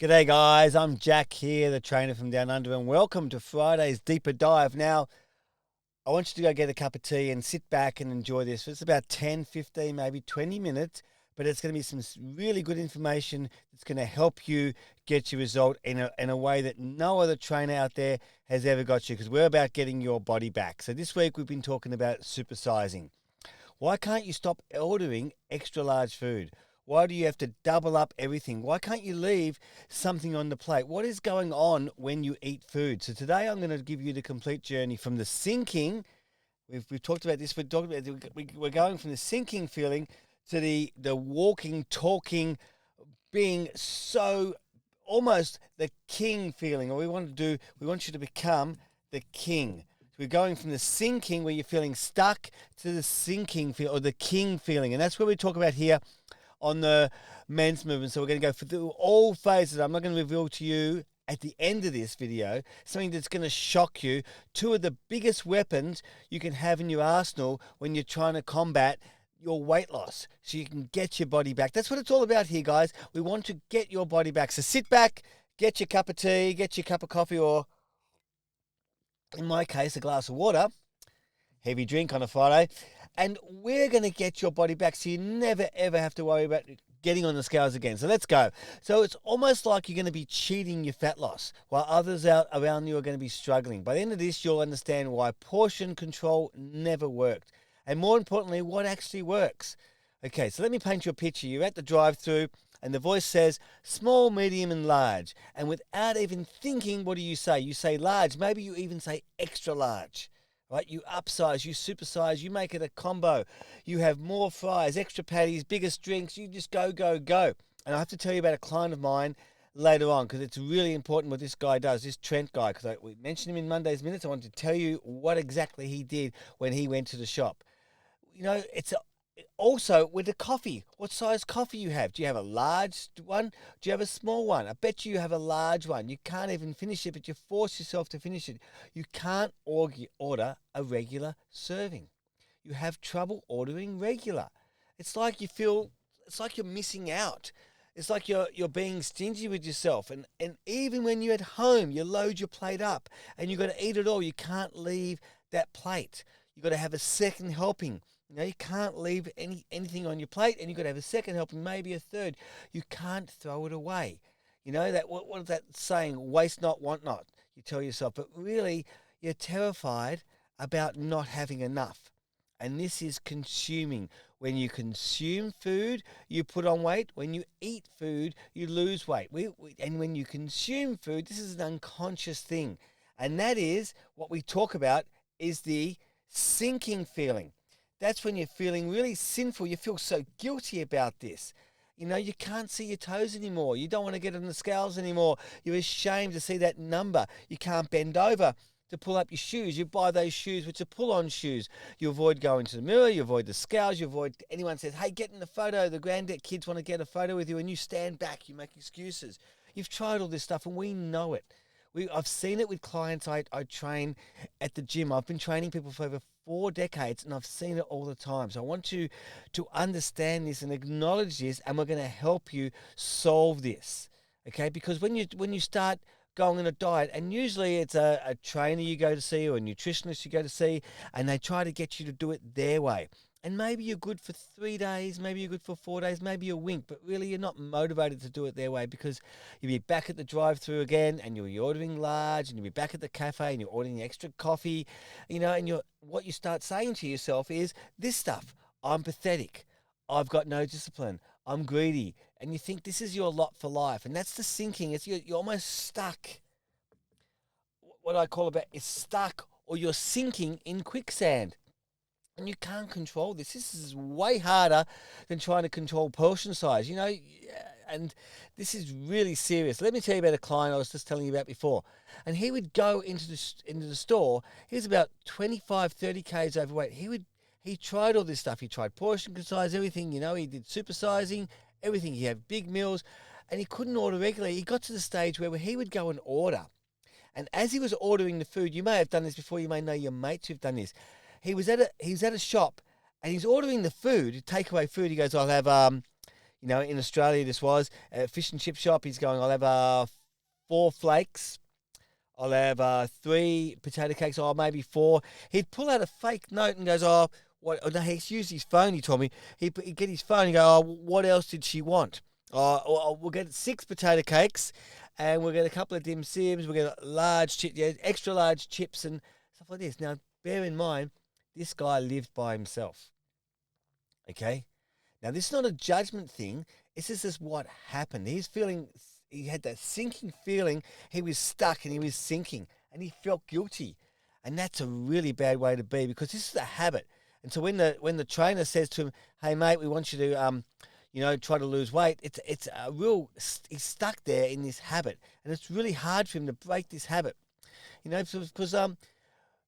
G'day guys, I'm Jack here, the trainer from Down Under, and welcome to Friday's Deeper Dive. Now, I want you to go get a cup of tea and sit back and enjoy this. It's about 10, 15, maybe 20 minutes, but it's going to be some really good information that's going to help you get your result in a way that no other trainer out there has ever got you, because we're about getting your body back. So this week we've been talking about supersizing. Why can't you stop ordering extra large food? Why do you have to double up everything? Why can't you leave something on the plate? What is going on when you eat food? So today I'm going to give you the complete journey from the sinking. We've talked about this. We're going from the sinking feeling to the walking, talking, being so almost the king feeling. Or we want you to become the king. We're going from the sinking where you're feeling stuck to the sinking feel, or the king feeling. And that's what we talk about here on the men's movement. So we're going to go through all phases. I'm not going to reveal to you at the end of this video something that's going to shock you. Two of the biggest weapons you can have in your arsenal when you're trying to combat your weight loss, so you can get your body back. That's what it's all about here, guys. We want to get your body back. So sit back, get your cup of tea, get your cup of coffee, or in my case, a glass of water, heavy drink on a Friday, and we're going to get your body back so you never, ever have to worry about getting on the scales again. So let's go. So it's almost like you're going to be cheating your fat loss while others out around you are going to be struggling. By the end of this, you'll understand why portion control never worked, and more importantly, what actually works. Okay, so let me paint you a picture. You're at the drive-thru, and the voice says small, medium, and large. And without even thinking, what do? You say large. Maybe you even say extra large, right? You upsize, you supersize, you make it a combo. You have more fries, extra patties, biggest drinks. You just go, go, go. And I have to tell you about a client of mine later on, because it's really important what this guy does, this Trent guy, because we mentioned him in Monday's Minutes. I want to tell you what exactly he did when he went to the shop. You know, also with the coffee, what size coffee you have. Do you have a large one? Do you have a small one? I bet you have a large one. You can't even finish it, but you force yourself to finish it. You can't order a regular serving. You have trouble ordering regular. It's like you're missing out. It's like you're being stingy with yourself. And even when you're at home, you load your plate up and you've got to eat it all. You can't leave that plate. You've got to have a second helping. You know, you can't leave anything on your plate, and you've got to have a second helping, maybe a third. You can't throw it away. You know, that what is that saying? Waste not, want not. You tell yourself, but really you're terrified about not having enough. And this is consuming. When you consume food, you put on weight. When you eat food, you lose weight. And when you consume food, this is an unconscious thing. And that is what we talk about, is the sinking feeling. That's when you're feeling really sinful. You feel so guilty about this. You know, you can't see your toes anymore. You don't want to get on the scales anymore. You're ashamed to see that number. You can't bend over to pull up your shoes. You buy those shoes, which are pull-on shoes. You avoid going to the mirror. You avoid the scales. You avoid anyone says, hey, get in the photo. The granddad kids want to get a photo with you, and you stand back. You make excuses. You've tried all this stuff, and we know it. I've seen it with clients I train at the gym. I've been training people for over 4 decades, and I've seen it all the time. So I want you to understand this and acknowledge this, and we're going to help you solve this, okay? Because when you start going on a diet, and usually it's a trainer you go to see or a nutritionist you go to see, and they try to get you to do it their way. And maybe you're good for 3 days, maybe you're good for 4 days, maybe you're wink, but really you're not motivated to do it their way, because you'll be back at the drive-thru again, and you'll be ordering large, and you'll be back at the cafe, and you're ordering extra coffee, you know, and what you start saying to yourself is this stuff: I'm pathetic, I've got no discipline, I'm greedy, and you think this is your lot for life, and that's the sinking. It's you're almost stuck. What I call is stuck, or you're sinking in quicksand. And you can't control this. This is way harder than trying to control portion size, you know, and this is really serious. Let me tell you about a client I was just telling you about before. And he would go into the store. He was about 25, 30 Ks overweight. He tried all this stuff. He tried portion size, everything, you know, he did supersizing, everything. He had big meals, and he couldn't order regularly. He got to the stage where he would go and order. And as he was ordering the food, you may have done this before, you may know your mates who've done this. He's at a shop, and he's ordering the food, takeaway food. He goes, I'll have In Australia, this was a fish and chip shop. He's going, I'll have 4 flakes. I'll have 3 potato cakes, or maybe 4. He'd pull out a fake note and goes, oh, what? Oh, no, he's used his phone, he told me. He'd get his phone and go, oh, what else did she want? We'll get 6 potato cakes, and we'll get a couple of dim sims. We'll get extra large chips and stuff like this. Now, bear in mind, this guy lived by himself. Okay? Now, this is not a judgment thing. This is just what happened. He had that sinking feeling. He was stuck and he was sinking and he felt guilty. And that's a really bad way to be, because this is a habit. And so when the trainer says to him, hey, mate, we want you to, try to lose weight, it's a he's stuck there in this habit. And it's really hard for him to break this habit, because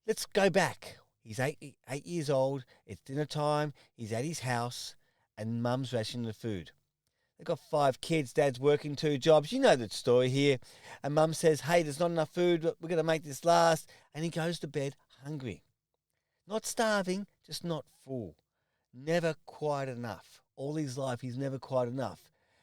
let's go back. He's 8 years old. It's dinner time. He's at his house and mum's rationing the food. They've got 5 kids. Dad's working 2 jobs. You know the story here. And mum says, hey, there's not enough food. We're going to make this last. And he goes to bed hungry. Not starving, just not full. Never quite enough. All his life, he's never quite enough.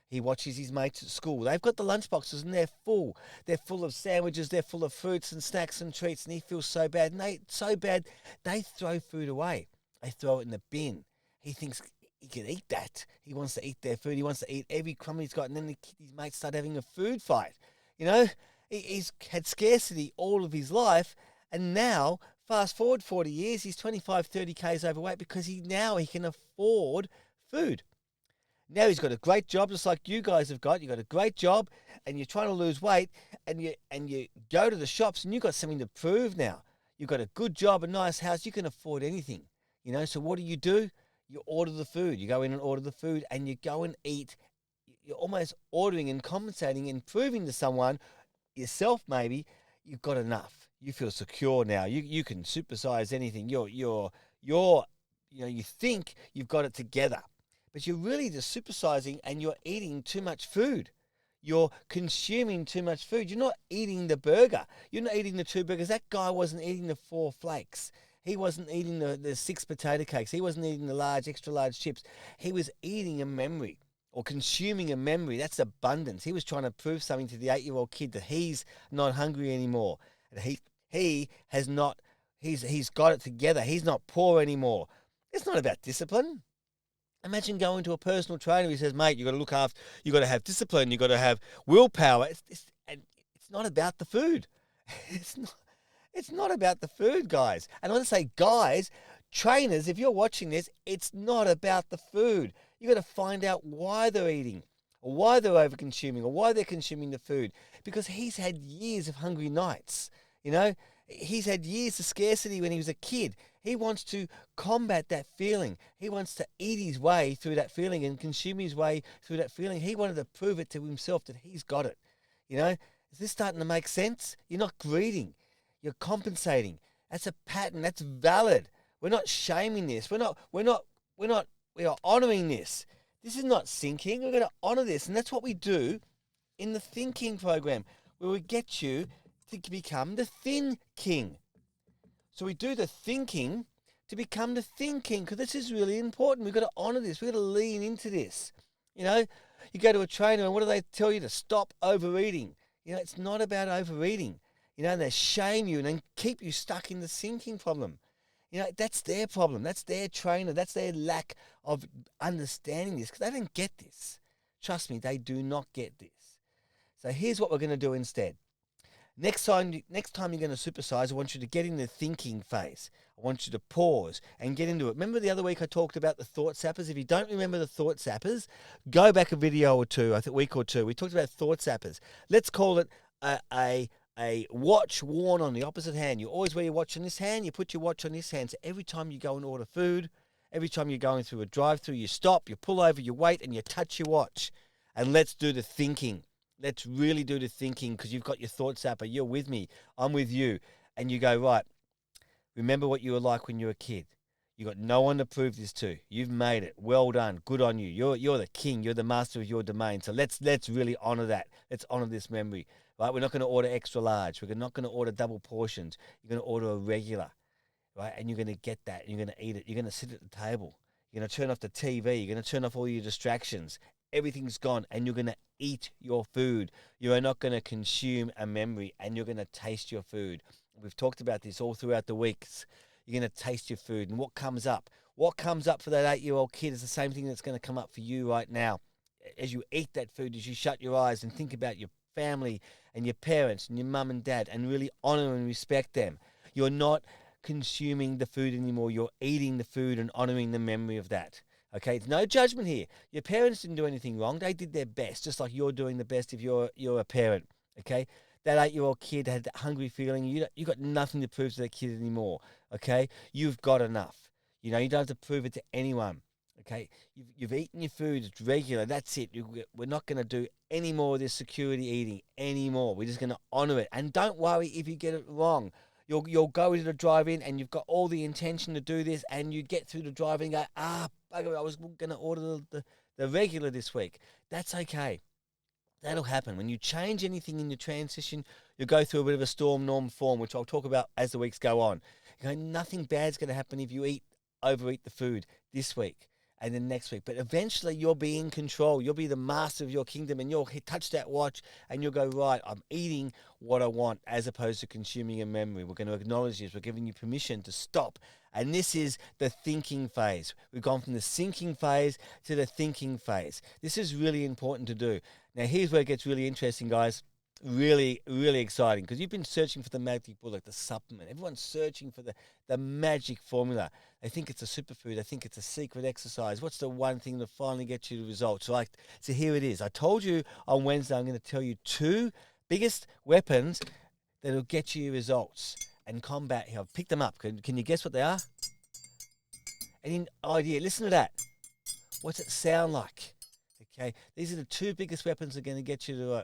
He watches his mates at school. They've got the lunchboxes and they're full. They're full of sandwiches. They're full of fruits and snacks and treats. And he feels so bad. And they throw food away. They throw it in the bin. He thinks he can eat that. He wants to eat their food. He wants to eat every crumb he's got. And then his mates start having a food fight. He's had scarcity all of his life. And now, fast forward 40 years, he's 25, 30 Ks overweight because he can afford food. Now he's got a great job, just like you guys have got. You've got a great job and you're trying to lose weight, and you go to the shops and you've got something to prove now. You've got a good job, a nice house. You can afford anything. So what do? You order the food. You go in and order the food and you go and eat. You're almost ordering and compensating and proving to someone, yourself maybe, you've got enough. You feel secure now. You can supersize anything. You think you've got it together, but you're really just supersizing and you're eating too much food. You're consuming too much food. You're not eating the burger. You're not eating the 2 burgers. That guy wasn't eating the 4 flakes. He wasn't eating the 6 potato cakes. He wasn't eating the extra large chips. He was eating a memory, or consuming a memory. That's abundance. He was trying to prove something to the 8-year-old kid that he's not hungry anymore. And he's got it together. He's not poor anymore. It's not about discipline. Imagine going to a personal trainer who says, mate, you've got to look after, you've got to have discipline, you've got to have willpower. And it's not about the food. It's not about the food, guys. And I want to say, guys, trainers, if you're watching this, it's not about the food. You've got to find out why they're eating, or why they're over-consuming, or why they're consuming the food. Because he's had years of hungry nights. He's had years of scarcity when he was a kid. He wants to combat that feeling. He wants to eat his way through that feeling and consume his way through that feeling. He wanted to prove it to himself that he's got it. Is this starting to make sense? You're not greeting. You're compensating. That's a pattern. That's valid. We're not shaming this. We are honoring this. This is not sinking. We're going to honor this. And that's what we do in the thinking program, where we get you to become the thin king. So we do the thinking to become the thinking, because this is really important. We've got to honor this. We've got to lean into this. You go to a trainer and what do they tell you? To stop overeating. It's not about overeating. They shame you and then keep you stuck in the sinking problem. That's their problem. That's their trainer. That's their lack of understanding this, because they don't get this. Trust me, they do not get this. So here's what we're going to do instead. Next time you're going to supersize, I want you to get in the thinking phase. I want you to pause and get into it. Remember the other week I talked about the thought zappers? If you don't remember the thought zappers, go back a video or two, I think a week or two. We talked about thought zappers. Let's call it a watch worn on the opposite hand. You always wear your watch on this hand, you put your watch on this hand. So every time you go and order food, every time you're going through a drive-through, you stop, you pull over, you wait, and you touch your watch. And let's do the thinking. Let's really do the thinking, because you've got your thought zapper. You're with me. I'm with you. And you go, right, remember what you were like when you were a kid. You got no one to prove this to. You've made it. Well done. Good on you. You're the king. You're the master of your domain. So let's really honor that. Let's honor this memory. Right? We're not going to order extra large. We're not going to order double portions. You're going to order a regular. Right? And you're going to get that. You're going to eat it. You're going to sit at the table. You're going to turn off the TV. You're going to turn off all your distractions. everything's gone, and you're going to eat your food. You are not going to consume a memory, and you're going to taste your food. We've talked about this all throughout the weeks. You're going to taste your food, and what comes up? What comes up for that 8-year-old kid is the same thing that's going to come up for you right now. As you eat that food, as you shut your eyes and think about your family and your parents and your mum and dad and really honor and respect them. You're not consuming the food anymore. You're eating the food and honoring the memory of that. Okay, it's no judgment here. Your parents didn't do anything wrong. They did their best, just like you're doing the best if you're a parent. Okay, that 8-year-old kid had that hungry feeling. You got nothing to prove to that kid anymore. Okay, you've got enough. You don't have to prove it to anyone. Okay, you've eaten your food. It's regular. That's it. We're not going to do any more of this security eating anymore. We're just going to honor it. And don't worry if you get it wrong. You'll go into the drive-in and you've got all the intention to do this, and you get through the drive-in and go, bugger, I was going to order the regular this week. That's okay. That'll happen. When you change anything in your transition, you'll go through a bit of a storm norm form, which I'll talk about as the weeks go on. Nothing bad's going to happen if you overeat the food this week and then next week. But eventually you'll be in control. You'll be the master of your kingdom, and you'll touch that watch and you'll go, right, I'm eating what I want as opposed to consuming a memory. We're going to acknowledge this. We're giving you permission to stop. And this is the thinking phase. We've gone from the sinking phase to the thinking phase. This is really important to do. Now, here's where it gets really interesting, guys. Really, really exciting, because you've been searching for the magic bullet, the supplement. Everyone's searching for the magic formula. They think it's a superfood. They think it's a secret exercise. What's the one thing that finally gets you the results? So here it is. I told you on Wednesday I'm going to tell you 2 biggest weapons that will get you results and combat. I've picked them up. Can you guess what they are? Any idea? Listen to that. What's it sound like? Okay, these are the 2 biggest weapons that are going to get you to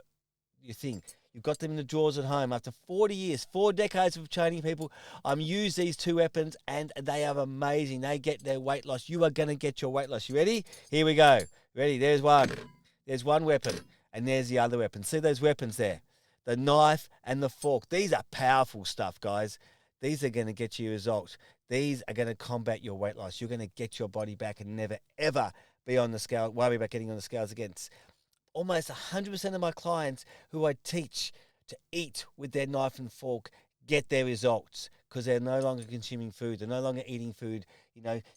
your thing. You've got them in the drawers at home. After 40 years, 4 decades of training people, I'm used these 2 weapons, and they are amazing. They get their weight loss. You are going to get your weight loss. You ready? Here we go. Ready? There's one. There's one weapon, and there's the other weapon. See those weapons there? The knife and the fork. These are powerful stuff, guys. These are going to get you results. These are going to combat your weight loss. You're going to get your body back and never, ever be on the scale, worry about getting on the scales again. Almost 100% of my clients who I teach to eat with their knife and fork get their results, because they're no longer consuming food. They're no longer eating food,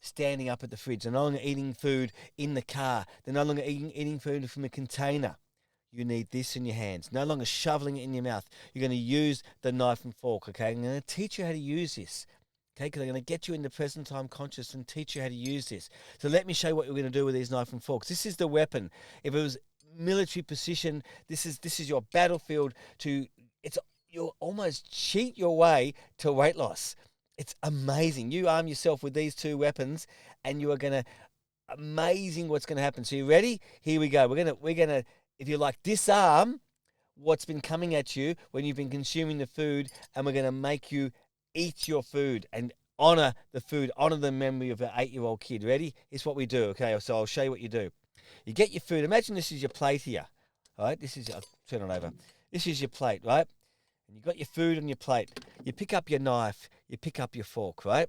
standing up at the fridge. They're no longer eating food in the car. They're no longer eating food from a container. You need this in your hands. No longer shoveling it in your mouth. You're going to use the knife and fork, okay? I'm going to teach you how to use this, okay? Because I'm going to get you into present time conscious and teach you how to use this. So let me show you what we're going to do with these knife and forks. This is the weapon. If it was military precision, this is your battlefield you'll almost cheat your way to weight loss. It's amazing. You arm yourself with these 2 weapons and you are going to, amazing what's going to happen. So you ready? Here we go. We're going to, if you like, disarm what's been coming at you when you've been consuming the food, and we're going to make you eat your food and honor the food, honor the memory of an 8-year-old kid. Ready? Here's what we do, okay? So I'll show you what you do. You get your food. Imagine this is your plate here, all right? I'll turn it over. This is your plate, right? And you've got your food on your plate. You pick up your knife. You pick up your fork, right?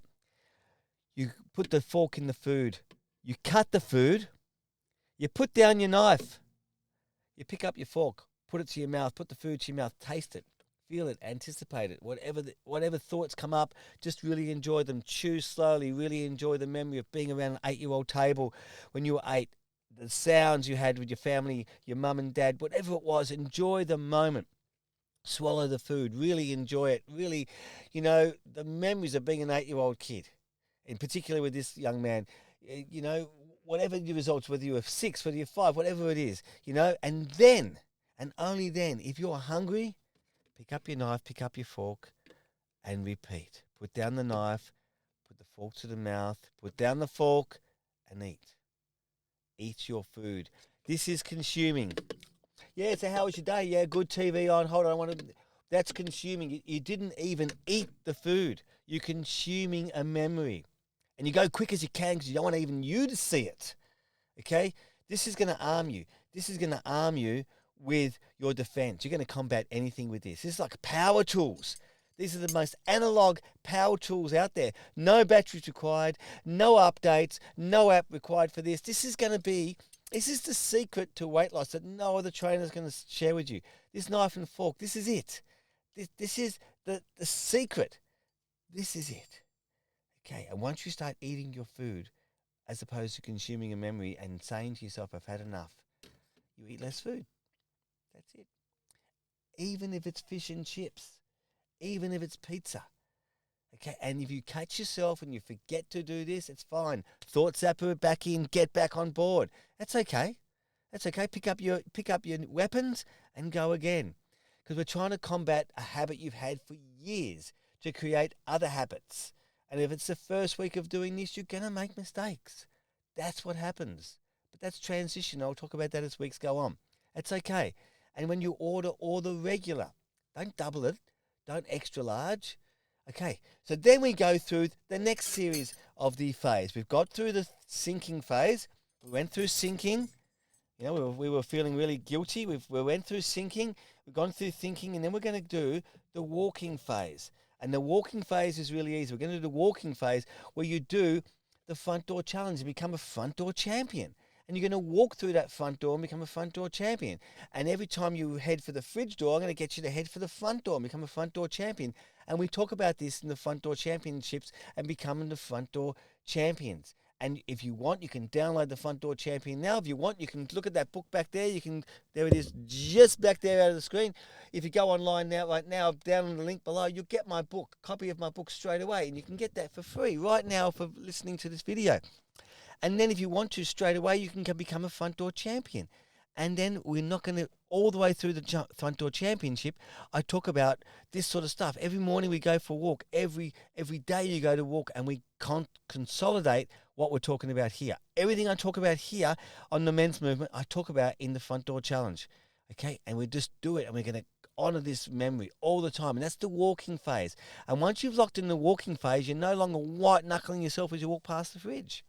You put the fork in the food. You cut the food. You put down your knife. You pick up your fork. Put it to your mouth. Put the food to your mouth. Taste it. Feel it. Anticipate it. Whatever thoughts come up, just really enjoy them. Chew slowly. Really enjoy the memory of being around an 8-year-old table when you were 8. The sounds you had with your family, your mum and dad, whatever it was, enjoy the moment. Swallow the food, really enjoy it. Really, the memories of being an 8-year-old kid, in particular with this young man, whatever the results, whether you're 6, whether you're 5, whatever it is, and then, and only then, if you're hungry, pick up your knife, pick up your fork, and repeat. Put down the knife, put the fork to the mouth, put down the fork, and eat. Eat your food. This is consuming. Yeah, so how was your day? Yeah, good TV on. Hold on, that's consuming. You didn't even eat the food. You're consuming a memory. And you go quick as you can because you don't want even you to see it. Okay? This is going to arm you. This is going to arm you with your defense. You're going to combat anything with this. This is like power tools. These are the most analog power tools out there. No batteries required, no updates, no app required for this. This is going to be This is the secret to weight loss that no other trainer is going to share with you. This knife and fork, this is it. This is the secret. This is it. Okay, and once you start eating your food as opposed to consuming a memory and saying to yourself, I've had enough, you eat less food. That's it. Even if it's fish and chips, even if it's pizza. Okay, and if you catch yourself and you forget to do this, it's fine. Thought zapper it back in, get back on board. That's okay. That's okay. Pick up your weapons and go again. Because we're trying to combat a habit you've had for years to create other habits. And if it's the first week of doing this, you're going to make mistakes. That's what happens. But that's transition. I'll talk about that as weeks go on. That's okay. And when you order regular. Don't double it. Don't extra large. Okay, so then we go through the next series of the phase. We've got through the sinking phase. We went through sinking. You know, we were feeling really guilty. We went through sinking. We've gone through thinking, and then we're going to do the walking phase. And the walking phase is really easy. We're going to do the walking phase where you do the front door challenge and become a front door champion. And you're going to walk through that front door and become a front door champion. And every time you head for the fridge door, I'm going to get you to head for the front door and become a front door champion. And we talk about this in the front door championships and becoming the front door champions. And if you want, you can download the front door champion now. If you want, you can look at that book back there. There it is, just back there out of the screen. If you go online now, right now, down on the link below, you'll get my book, copy of my book straight away. And you can get that for free right now for listening to this video. And then if you want to, straight away, you can become a front door champion. And then we're not going to, all the way through the front door championship, I talk about this sort of stuff. Every morning we go for a walk. Every day you go to walk, and we consolidate what we're talking about here. Everything I talk about here on the men's movement, I talk about in the front door challenge. Okay, and we just do it, and we're going to honor this memory all the time. And that's the walking phase. And once you've locked in the walking phase, you're no longer white-knuckling yourself as you walk past the fridge.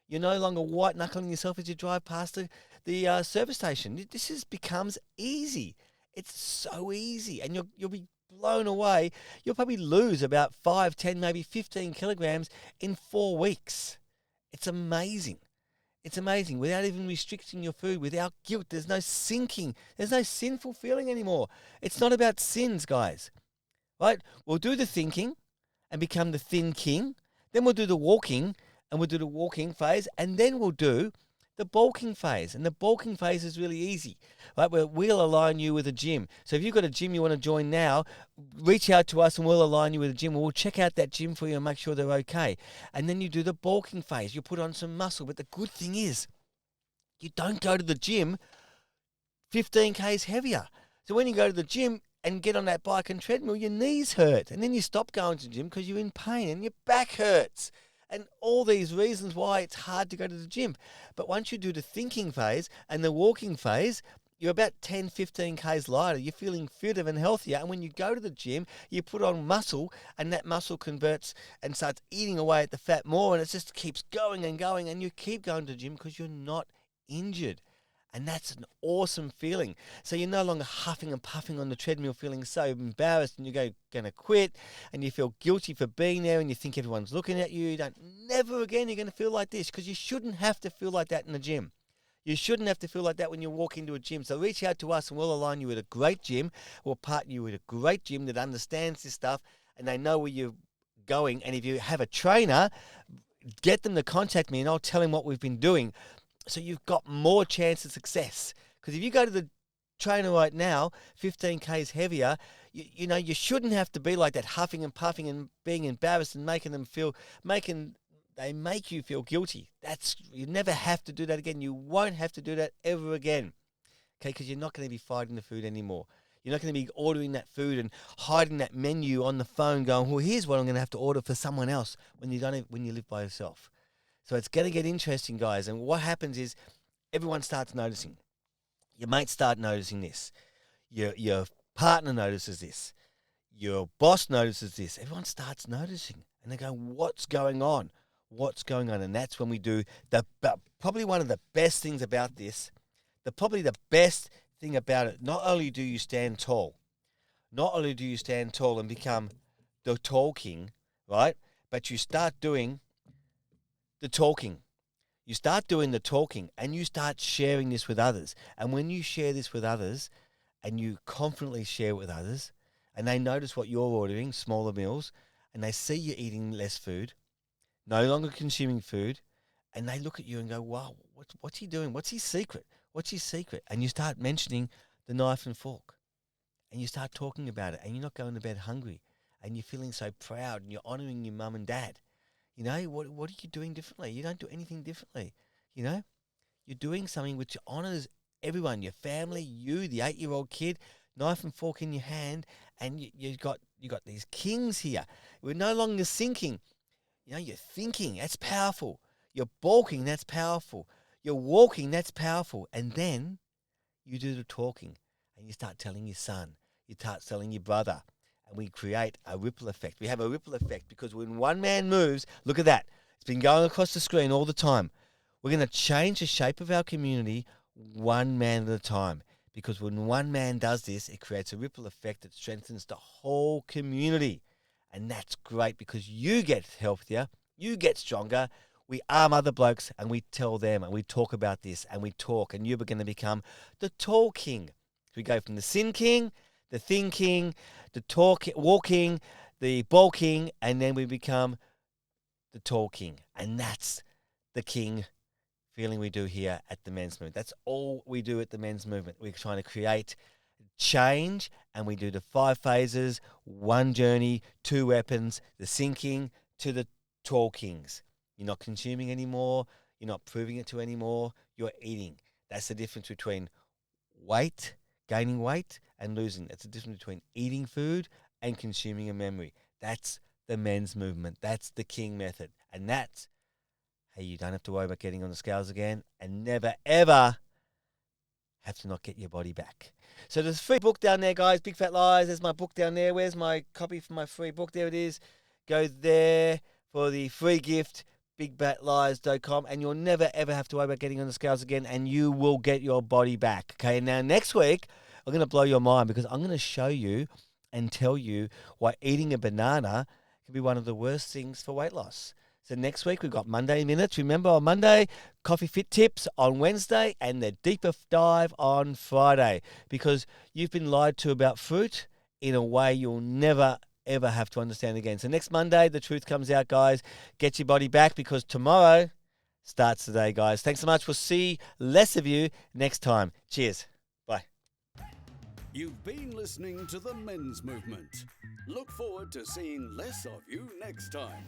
You're no longer white-knuckling yourself as you drive past the service station. This becomes easy. It's so easy. And you'll be blown away. You'll probably lose about 5, 10, maybe 15 kilograms in 4 weeks. It's amazing. It's amazing. Without even restricting your food, without guilt. There's no sinking. There's no sinful feeling anymore. It's not about sins, guys. Right? We'll do the thinking and become the thin king. Then we'll do the walking, and we'll do the walking phase, and then we'll do the bulking phase. And the bulking phase is really easy, right? We'll align you with a gym. So if you've got a gym you want to join now, reach out to us and we'll align you with a gym. We'll check out that gym for you and make sure they're okay. And then you do the bulking phase. You put on some muscle. But the good thing is, you don't go to the gym 15 Ks heavier. So when you go to the gym and get on that bike and treadmill, your knees hurt. And then you stop going to the gym because you're in pain and your back hurts. And all these reasons why it's hard to go to the gym. But once you do the thinking phase and the walking phase, you're about 10, 15 Ks lighter. You're feeling fitter and healthier. And when you go to the gym, you put on muscle, and that muscle converts and starts eating away at the fat more. And it just keeps going and going. And you keep going to the gym because you're not injured. And that's an awesome feeling. So you're no longer huffing and puffing on the treadmill, feeling so embarrassed, and you're going to quit, and you feel guilty for being there, and you think everyone's looking at you. Never again you're going to feel like this, because you shouldn't have to feel like that in the gym. You shouldn't have to feel like that when you walk into a gym. So reach out to us, and we'll align you with a great gym. We'll partner you with a great gym that understands this stuff, and they know where you're going. And if you have a trainer, get them to contact me, and I'll tell them what we've been doing. So you've got more chance of success. Because if you go to the trainer right now, 15 Ks heavier, you shouldn't have to be like that, huffing and puffing and being embarrassed and they make you feel guilty. You never have to do that again. You won't have to do that ever again. Okay, because you're not going to be fighting the food anymore. You're not going to be ordering that food and hiding that menu on the phone going, well, here's what I'm going to have to order for someone else when you live by yourself. So it's going to get interesting, guys. And what happens is everyone starts noticing. Your mates start noticing this. Your partner notices this. Your boss notices this. Everyone starts noticing. And they go, what's going on? What's going on? And that's when we do probably one of the best things about this. Probably the best thing about it, not only do you stand tall and become the tall king, right? But you start doing the talking. You start doing the talking and you start sharing this with others. And when you share this with others and you confidently share it with others and they notice what you're ordering, smaller meals, and they see you eating less food, no longer consuming food, and they look at you and go, wow, what's he doing? What's his secret? What's his secret? And you start mentioning the knife and fork and you start talking about it and you're not going to bed hungry and you're feeling so proud and you're honoring your mum and dad. You know, what are you doing differently? You don't do anything differently. You know, you're doing something which honors everyone, your family, you, the 8-year-old kid, knife and fork in your hand, and you got these kings here. We're no longer sinking. You know, you're thinking, that's powerful. You're balking, that's powerful. You're walking, that's powerful. And then you do the talking and you start telling your son, you start telling your brother, and we create a ripple effect. We have a ripple effect because when one man moves, look at that. It's been going across the screen all the time. We're going to change the shape of our community one man at a time. Because when one man does this, it creates a ripple effect that strengthens the whole community. And that's great because you get healthier, you get stronger. We arm other blokes and we tell them and we talk about this and we talk, and you're going to become the tall king. We go from the sin king, the thinking, the talk, walking, the bulking, and then we become the tall king. And that's the king feeling we do here at the men's movement. That's all we do at the men's movement. We're trying to create change, and we do the 5 phases, 1 journey, 2 weapons, the sinking to the tall kings. You're not consuming anymore. You're not proving it to anymore. You're eating. That's the difference between gaining weight and losing. That's the difference between eating food and consuming a memory. That's the men's movement. That's the king method. And that's how you don't have to worry about getting on the scales again and never, ever have to not get your body back. So there's a free book down there, guys. Big Fat Lies. There's my book down there. Where's my copy for my free book? There it is. Go there for the free gift, bigfatlies.com, and you'll never, ever have to worry about getting on the scales again, and you will get your body back. Okay, now next week, I'm going to blow your mind because I'm going to show you and tell you why eating a banana can be one of the worst things for weight loss. So next week, we've got Monday Minutes. Remember, on Monday, Coffee Fit Tips on Wednesday, and the Deeper Dive on Friday. Because you've been lied to about fruit in a way you'll never, ever have to understand again. So next Monday, the truth comes out, guys. Get your body back because tomorrow starts today, guys. Thanks so much. We'll see less of you next time. Cheers. Bye. You've been listening to The Men's Movement. Look forward to seeing less of you next time.